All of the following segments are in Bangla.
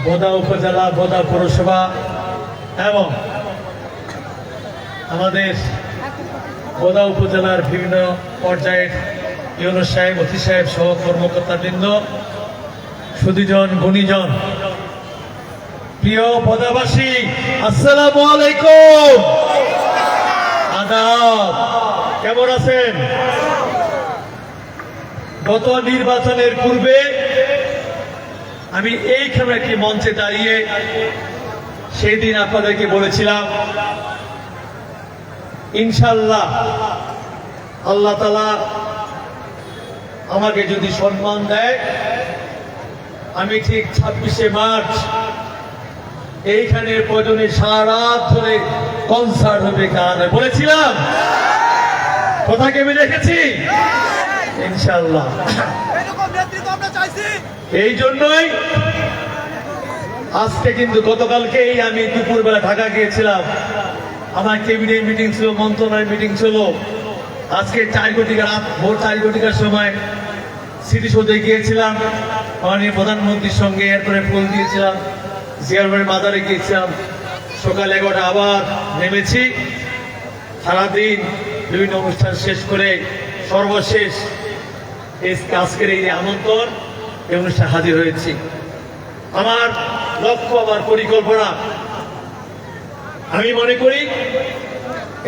বোদা উপজেলা, বোদা পৌরসভা এবং আমাদের বোদা উপজেলার বিভিন্ন পর্যায়ের ইউনুস সাহেব, অতি সাহেব সহ কর্মকর্তাবৃন্দ, সুধীজন, গুণীজন, প্রিয় বোদাবাসী, আসসালামু আলাইকুম, আদাব। কেমন আছেন? গত নির্বাচনের পূর্বে আমি এইখানে একটি মঞ্চে দাঁড়িয়ে সেই দিন আপনাদেরকে বলেছিলাম, ইনশাল্লাহ আল্লাহ তাআলা আমাকে যদি সম্মান দেয়, আমি ঠিক 26শে মার্চ এইখানে প্রয়োজনে সারা রাত ধরে কনসার্ট হবে, গান বলেছিলাম। কোথাকে আমি রেখেছি ইনশাল্লাহ। এই জন্যই আজকে কিন্তু গতকালকেই আমি দুপুরবেলা ঢাকা গিয়েছিলাম, আমার ক্যাবিনেট মিটিং ছিল, মন্ত্রণালয়ের মিটিং ছিল। আজকে 4 ঘটিকা, রাত ভোর 4 ঘটিকার সময় স্মৃতিসৌধে গিয়েছিলাম মাননীয় প্রধানমন্ত্রীর সঙ্গে, এরপরে ফুল দিয়েছিলাম, জিয়ারবাড়ির মাজারে গিয়েছিলাম। সকাল 11টা আবার নেমেছি, সারাদিন বিভিন্ন অনুষ্ঠান শেষ করে সর্বশেষ আজকের এই আমন্ত্রণ এই অনুষ্ঠানে হাজির হয়েছি। আমার লক্ষ্য, আমার পরিকল্পনা, আমি মনে করি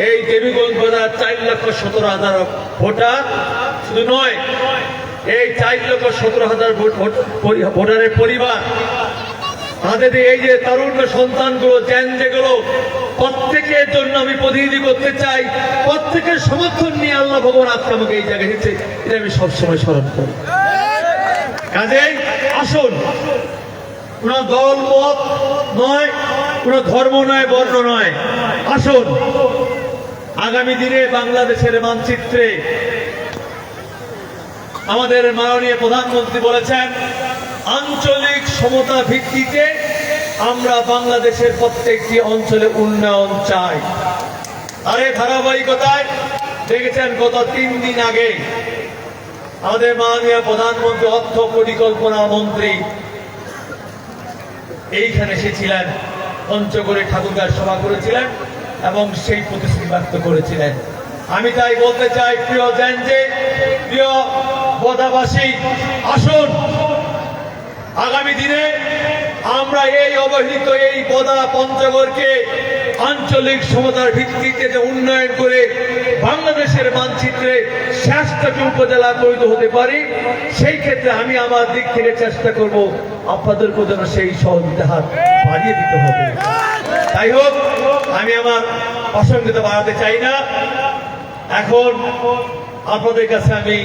এই দেবীগঞ্জ বাজার 4,17,000 ভোটার শুধু নয়, এই 4,17,000 ভোটারের পরিবার, তাদের এই যে তারুণ্য সন্তানগুলো, যেগুলো, প্রত্যেকের জন্য আমি প্রতিনিধি করতে চাই। প্রত্যেকের সমর্থন নিয়ে আল্লাহ ভগবান আজকে আমাকে এই জায়গায় দিচ্ছে, এটা আমি সবসময় স্মরণ করি। কাজেই আসুন, কোন দল মত নয়, কোন ধর্ম নয়, বর্ণ নয়, আসুন আগামী দিনে বাংলাদেশের মানচিত্রে আমাদের মাননীয় প্রধানমন্ত্রী বলেছেন, আঞ্চলিক সমতা ভিত্তিতে আমরা বাংলাদেশের প্রত্যেকটি অঞ্চলে উন্নয়ন চাই। আরে ধারাবাহিকতায় দেখেছেন, গত 3 দিন আগে আমাদের মাননীয় প্রধানমন্ত্রী, অর্থ পরিকল্পনা মন্ত্রী এইখানে এসেছিলেন, পঞ্চগড়ে ঠাকুরগাঁর সভা করেছিলেন এবং সেই প্রতিশ্রুতি ব্যক্ত করেছিলেন। আমি তাই বলতে চাই, প্রিয় জেনজে, প্রিয় বোদাবাসী, আসুন আগামী দিনে আমরা এই অবহেলিত এই বোদা পঞ্চগড়কে আঞ্চলিক সমতার ভিত্তিতে যে উন্নয়ন করে বাংলাদেশের মানচিত্রে শ্রেষ্ঠ উপজেলা পরিণত হতে পারি, সেই ক্ষেত্রে আমি আমার দিক থেকে চেষ্টা করব, আপনাদেরকেও যেন সেই সহযোগিতা হাত বাড়িয়ে দিতে হবে। তাই হোক, আমি আমার অসংখ্য বাড়াতে চাই না। এখন আপনাদের কাছে আমি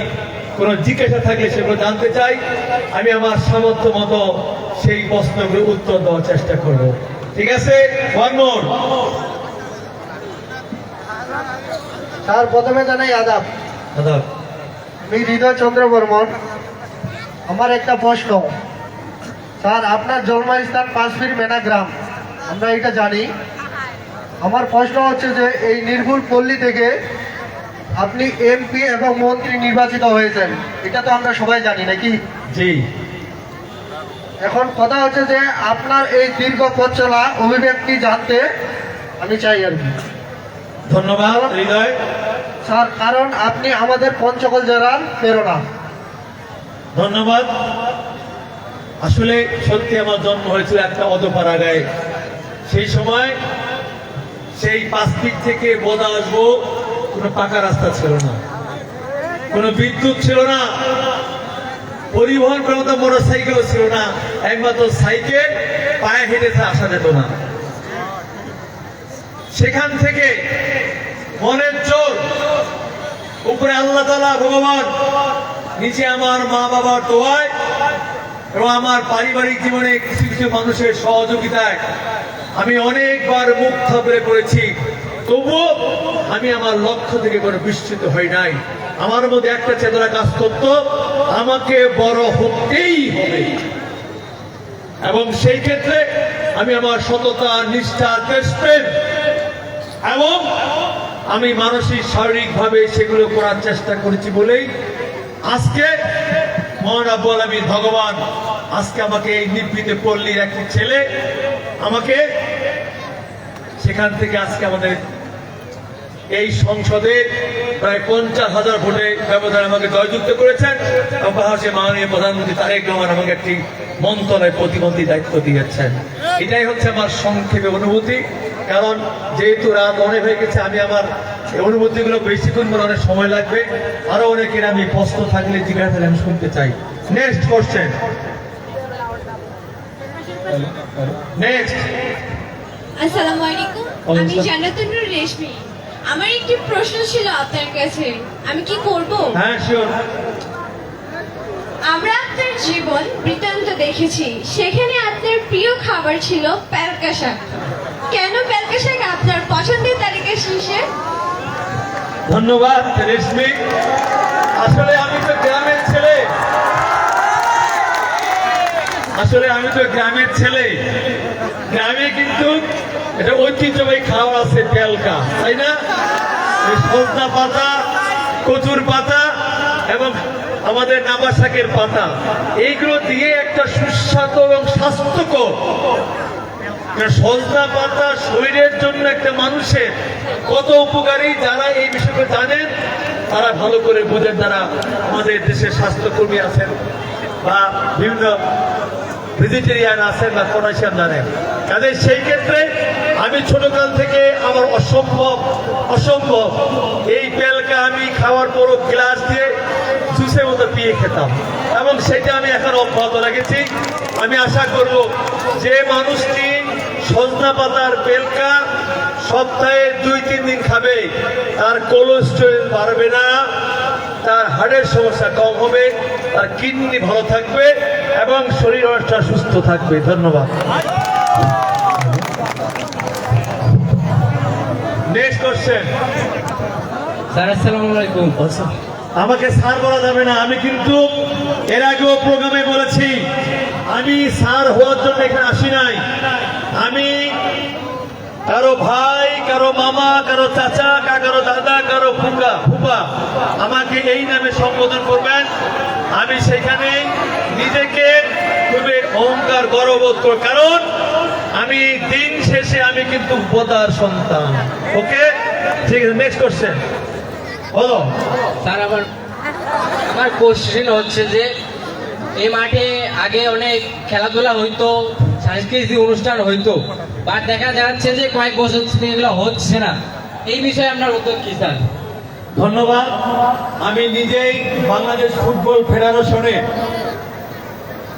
কোন জিজ্ঞাসা থাকলে সেগুলো জানতে চাই, আমি আমার সামর্থ্য মতো সেই প্রশ্নগুলো উত্তর দেওয়ার চেষ্টা করব। ঠিক আছে? স্যার, প্রথমে জানাই আদাব। আমি হৃদয় চন্দ্র বর্মন। আমার একটা প্রশ্ন, স্যার, আপনার জন্মস্থান পাঁচপির মেনা গ্রাম, আমরা এটা জানি। আমার প্রশ্ন হচ্ছে যে এই নির্ভুল পল্লী থেকে আপনি এমপি এবং মন্ত্রী নির্বাচিত হয়েছেন, এটা তো আমরা সবাই জানি নাকি? জি। এখন কথা হচ্ছে যে আপনার এই দীর্ঘ পথ চলা অভিব্যক্তি জানতে আমি চাই আর কি। ধন্যবাদ হৃদয় স্যার, কারণ আপনি আমাদের পঞ্চগড় জেলার প্রেরণা। ধন্যবাদ। আসলে সত্যি আমার জন্ম হয়েছিল একটা অদপাড়াগায়। সেই সময় সেই 5 ফিট থেকে বোদা আসবো, কোনো পাকা রাস্তা ছিল না, কোনো বিদ্যুৎ ছিল না, পরিবহন ব্যবস্থা মোটর সাইকেলও ছিল না, একমাত্র সাইকেল, পায়ে হেঁটে আসা যেত না। সেখান থেকে মনের জোর, উপরে আল্লাহ তাআলা ভগবান, নিচে আমার মা বাবার দোয়ায় এবং আমার পারিবারিক জীবনে কিছু কিছু মানুষের সহযোগিতায় আমি অনেকবার মুখ থবড়ে পড়েছি, তবুও আমি আমার লক্ষ্য থেকে কোনো বিস্মিত হই নাই। আমার মধ্যে একটা চেতনা কাজ করত, আমাকে বড় হতেই হবে, এবং সেই ক্ষেত্রে আমি আমার সততা, নিষ্ঠা, দেশপ্রেম এবং আমি মানসিক শারীরিকভাবে সেগুলো করার চেষ্টা করেছি বলেই আজকে মহান রব্বুল আলামিন ভগবান আজকে আমাকে এই নিভৃতে পল্লীর একটি ছেলে আমাকে সেখান থেকে আজকে আমাদের এই সংসদে প্রায় 50,000 ভোটে ব্যবধানে আমাকে জয়যুক্ত করেছেন এবং বাংলাদেশের মাননীয় প্রধানমন্ত্রী তারেক রহমান আমাকে একটি মন্ত্রণালয় প্রতিমন্ত্রী দায়িত্ব দিয়েছেন। এটাই হচ্ছে আমার সংক্ষেপে অনুভূতি, কারণ যেহেতু রাত অনেক হয়ে গেছে, আমি আমার এই অনুভূতিগুলো বেশিক্ষণ বলে অনেক সময় লাগবে। আরো অনেকের আমি প্রশ্ন থাকলে জিজ্ঞাসা থাকলে আমি শুনতে চাই। Next question, next. আসসালামু আলাইকুম, আমি জান্নাতুন্নুর রেশমি। আমার একটি প্রশ্ন ছিল আপনার কাছে, আমি কি করব? হ্যাঁ, শিওর। আমরা আপনার জীবন বৃত্তান্ত দেখেছি, সেখানে আপনার প্রিয় খাবার ছিল প্যালকা শাক। কেন প্যালকা শাক আপনার পছন্দের তালিকার শীর্ষে? ধন্যবাদ রেশমি। আসলে আমি তো গ্রামের ছেলে, গ্রামে কিন্তু এটা ঐতিহ্যবাহী খাওয়া আছে প্যালকা, তাই না? এই সজনা পাতা, কচুর পাতা এবং আমাদের নাবা শাকের পাতা, এইগুলো দিয়ে একটা সুস্বাদু এবং স্বাস্থ্যকর সজনা পাতা শরীরের জন্য একটা মানুষের কত উপকারী, যারা এই বিষয়টা জানেন তারা ভালো করে বোঝেন, যারা আমাদের দেশের স্বাস্থ্যকর্মী আছেন বা বিভিন্ন ভেজিটেরিয়ান আছেন বা কোনাশিয়ান জানেন। কাজে সেই ক্ষেত্রে আমি ছোটকাল থেকে আমার অসম্ভব এই প্যালকা আমি খাওয়ার পরও গ্লাস দিয়ে জুসের মতো পিয়ে খেতাম এবং সেটা আমি এখন অব্যাহত রেখেছি। আমি আশা করব যে মানুষটি সজনা পাতার প্যালকা সপ্তাহে 2-3 দিন খাবে, তার কোলেস্টেরল বাড়বে না, তার হার্টের সমস্যা কম হবে, তার কিডনি ভালো থাকবে এবং শরীর অনেকটা সুস্থ থাকবে। ধন্যবাদ। Next question. স্যার আসসালামু আলাইকুম। আমাকে স্যার বলা যাবে না, আমি কিন্তু এর আগেও প্রোগ্রামে বলেছি আমি স্যার হওয়ার জন্য এখানে আসি নাই। আমি কারো ভাই, কারো মামা, কারো চাচা, কারো দাদা, কারো ফুপা আমাকে এই নামে সম্বোধন করবেন। আমি সেখানে নিজেকে খুবই অহংকার গর্ববোধ করি, কারণ আমি দিন শেষে আমি কিন্তু বোদার সন্তান। ওকে, ঠিক আছে। নেক্সট কোশ্চেন বলো। স্যার আমার কোশ্চেন হচ্ছে যে এই মাঠে আগে অনেক খেলাধুলা হইতো, সাংস্কৃতিক অনুষ্ঠান হইতো, বা দেখা যাচ্ছে যে কয়েক বছর থেকে এগুলো হচ্ছে না, এই বিষয়ে আপনার উত্তর কি স্যার? ধন্যবাদ। আমি নিজেই বাংলাদেশ ফুটবল ফেডারেশনের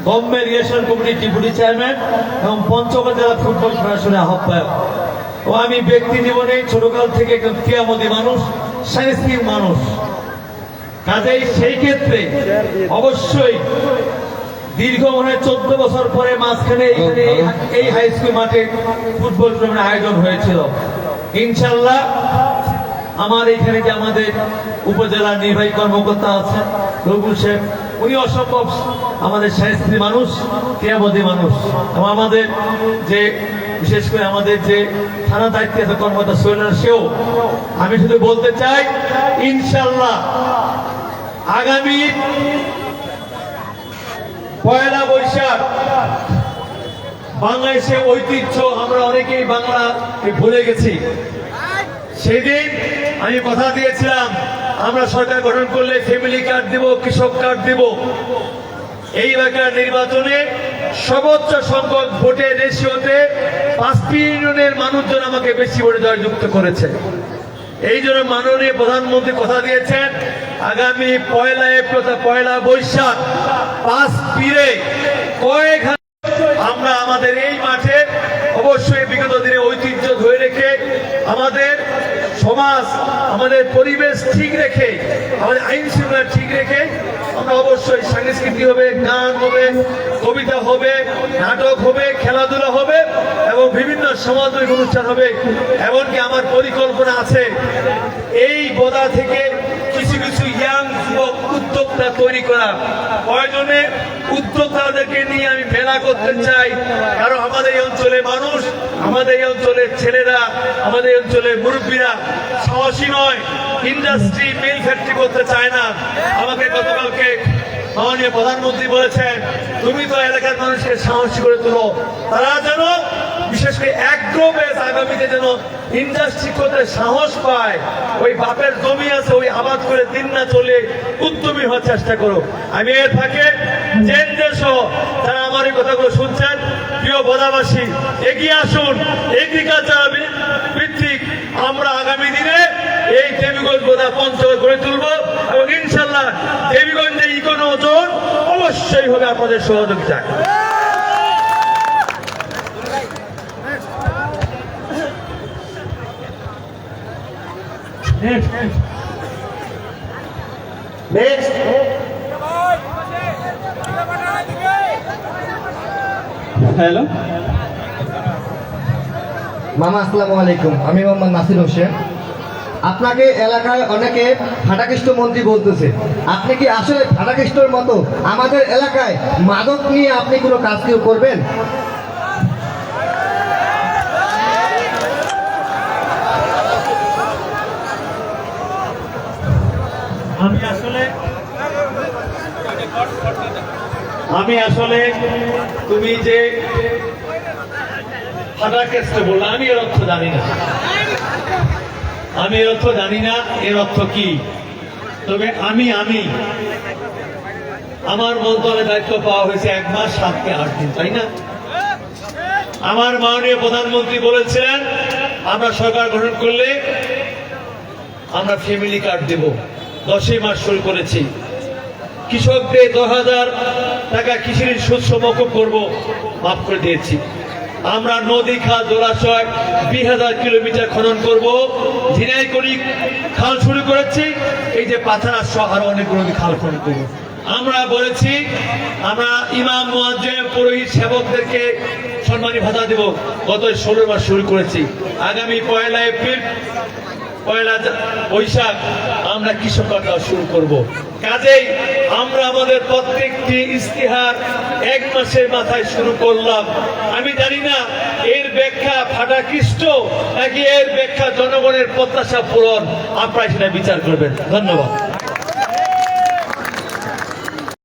গভর্নমেন্ট রিলেশন কমিটির ডেপুটি চেয়ারম্যান এবং পঞ্চগড় জেলা ফুটবল ফেডারেশনের আহ্বায়ক। ও আমি ব্যক্তি জীবনে ছোটকাল থেকে একজন ক্রীড়ামোদী মানুষ, সাংস্কৃতিক মানুষ। কাজেই সেই ক্ষেত্রে অবশ্যই দীর্ঘ 14 বছর পরে মাঝখানে এই হাই স্কুল মাঠে ফুটবল টুর্নামেন্ট আয়োজন হয়েছিল। ইনশাল্লাহ আমার এখানে যে আমাদের উপজেলা নির্বাহী কর্মকর্তা আছেন রবুল শেখ, উনি অসম্ভব আমাদের সাংস্কৃতিক মানুষ, ক্রীড়ামোদী মানুষ, এবং আমাদের যে বিশেষ করে আমাদের যে থানা দায়িত্বে আছে কর্মকর্তা সোহেল, সেও আমি শুধু বলতে চাই ইনশাল্লাহ আগামী 1 বৈশাখ বাংলাদেশের ঐতিহ্য আমরা অনেকেই বাংলাকে ভুলে গেছি। সেদিন আমি কথা দিয়েছিলাম আমরা সরকার গঠন করলে ফ্যামিলি কার্ড দিব, কৃষক কার্ড দিব। এই এলাকার নির্বাচনে সর্বোচ্চ সংখ্যক ভোটের রেশিওতে 5 ইউনিয়নের মানুষজন আমাকে বেশি ভোটে জয়যুক্ত করেছে। এই জন্য মাননীয় প্রধানমন্ত্রী কথা দিয়েছেন আগামী 1 এপ্রিল 1 বৈশাখ 5 পীরে কয়েক আমরা আমাদের এই মাঠে অবশ্যই বিগত দিনে ঐতিহ্য ধরে রেখে আমাদের সমাজ, আমাদের পরিবেশ ঠিক রেখে, আমাদের আইন শৃঙ্খলা ঠিক রেখে আমরা অবশ্যই সাংস্কৃতিক হবে, গান হবে, কবিতা হবে, নাটক হবে, খেলাধুলা হবে এবং বিভিন্ন সামাজিক অনুষ্ঠান হবে। এমনকি আমার পরিকল্পনা আছে এই বোদা থেকে কিছু কিছু ইয়াং যুবক উদ্যোক্তা তৈরি করা, প্রয়োজনে উদ্যোক্তাদেরকে নিয়ে আমি মেলা করতে চাই। কারণ আমাদের এই অঞ্চলের মানুষ, আমাদের এই অঞ্চলের ছেলেরা, আমাদের এই অঞ্চলের মুরব্বীরা সাহসী নয়, ইন্ডাস্ট্রি মিল ফ্যাক্টরি করতে চায় না। আমাকে গতকালকে মাননীয় প্রধানমন্ত্রী বলেছেন তুমি তো এলাকার মানুষকে সাহসী করে তোলো, তারা যেন বিশেষ করে অ্যাগ্রো বেস আগামীতে যেন ইন্ডাস্ট্রি করতে সাহস পায়, ওই বাপের জমি আছে ওই আবাদ করে দিন না চলে উদ্যমী হওয়ার চেষ্টা করো। আমি এর ফাঁকে জেনদের সহ যারা আমার এই কথাগুলো শুনছেন, প্রিয় বোদাবাসী, এগিয়ে আসুন, এগ্রিকালচার ভিত্তিক আমরা আগামী দিনে এই দেবীগঞ্জ বোদা পঞ্চগড় গড়ে তুলব এবং ইনশাল্লাহ দেবীগঞ্জে ইকোনো জোন অবশ্যই হবে আপনাদের সহযোগিতায়। নেক্সট হ্যালো মামা আসসালামু আলাইকুম, আমি মোহাম্মদ নাসির হোসেন। আপনাকে এলাকায় অনেকে ফাটাকৃষ্ট মন্ত্রী বলতেছে, আপনি কি আসলে ফাটাকৃষ্টর মতো আমাদের এলাকায় মাদক নিয়ে আপনি কোনো কাজ কেউ করবেন? আমি আসলে তুমি যে ফাটাকেস্ট বললে আমি এর অর্থ জানি না, আমি এর অর্থ জানি না এর অর্থ কি। তবে আমি আমার মন্ত্রণালয়ের দায়িত্ব পাওয়া হয়েছে 1 মাস 7 থেকে 8 দিন, তাই না? আমার মাননীয় প্রধানমন্ত্রী বলেছিলেন আমরা সরকার গঠন করলে আমরা ফ্যামিলি কার্ড দেব। 10 মাস শুরু করেছি। কৃষকদের 10,000 টাকা কৃষির শস্য মকুব করবো, মাফ করে দিয়েছি। আমরা নদী খাল জলাশয় 20,000 কিলোমিটার খনন করব। ঝিনাইকড়ি খাল শুরু করেছি, এই যে পাথারা সহ আরো অনেকগুলো খাল খনন করবো। আমরা বলেছি আমরা ইমাম মুয়াজ্জিন পুরোহিত সেবকদেরকে সম্মানী ভাতা দেব, গত 16 মাস শুরু করেছি। আগামী 1 এপ্রিল 1 বৈশাখ আমরা কৃষক কাটা শুরু করব। কাজেই আমরা আমাদের প্রত্যেকটি ইস্তিহার 1 মাসের মাথায় শুরু করলাম। আমি জানি না এর ব্যাখ্যা ফাটাকৃষ্ট নাকি এর ব্যাখ্যা জনগণের প্রত্যাশা পূরণ, আপনারা সেটা বিচার করবেন। ধন্যবাদ।